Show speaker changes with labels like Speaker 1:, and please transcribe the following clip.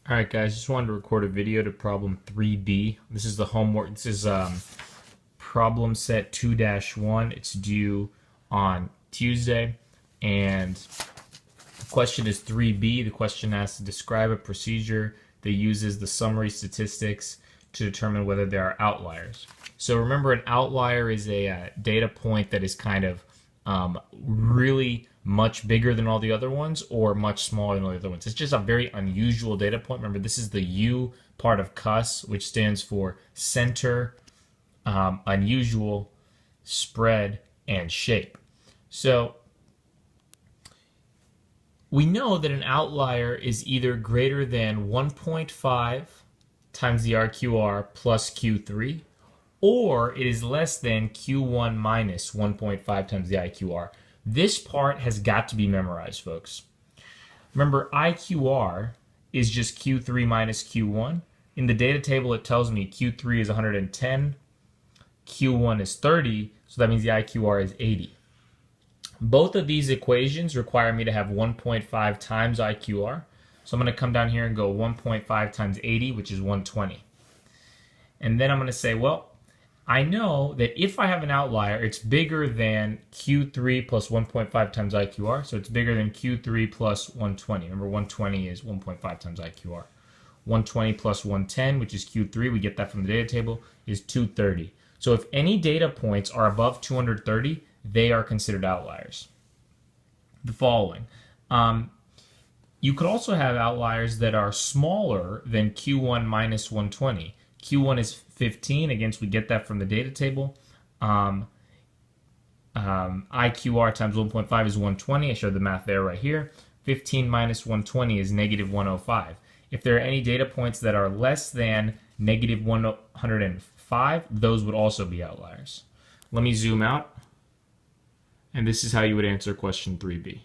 Speaker 1: All right, guys, just wanted to record a video to problem 3B. This is the homework. This is problem set 2-1. It's due on Tuesday. And the question is 3B. The question has to describe a procedure that uses the summary statistics to determine whether there are outliers. So remember, an outlier is a data point that is kind of really much bigger than all the other ones or much smaller than all the other ones. It's just a very unusual data point. Remember, this is the U part of CUS, which stands for center, unusual, spread, and shape. So we know that an outlier is either greater than 1.5 times the RQR plus Q3, or it is less than Q1 minus 1.5 times the IQR. This part has got to be memorized, folks. Remember, IQR is just Q3 minus Q1. In the data table, it tells me Q3 is 110, Q1 is 30, so that means the IQR is 80. Both of these equations require me to have 1.5 times IQR. So I'm going to come down here and go 1.5 times 80, which is 120. And then I'm going to say, well, I know that if I have an outlier, it's bigger than Q3 plus 1.5 times IQR. So it's bigger than Q3 plus 120. Remember, 120 is 1.5 times IQR. 120 plus 110, which is Q3, we get that from the data table, is 230. So if any data points are above 230, they are considered outliers. The following. You could also have outliers that are smaller than Q1 minus 120. Q1 is 15. Again, we get that from the data table. IQR times 1.5 is 120. I showed the math there right here. 15 minus 120 is negative 105. If there are any data points that are less than negative 105, those would also be outliers. Let me zoom out. And this is how you would answer question 3B.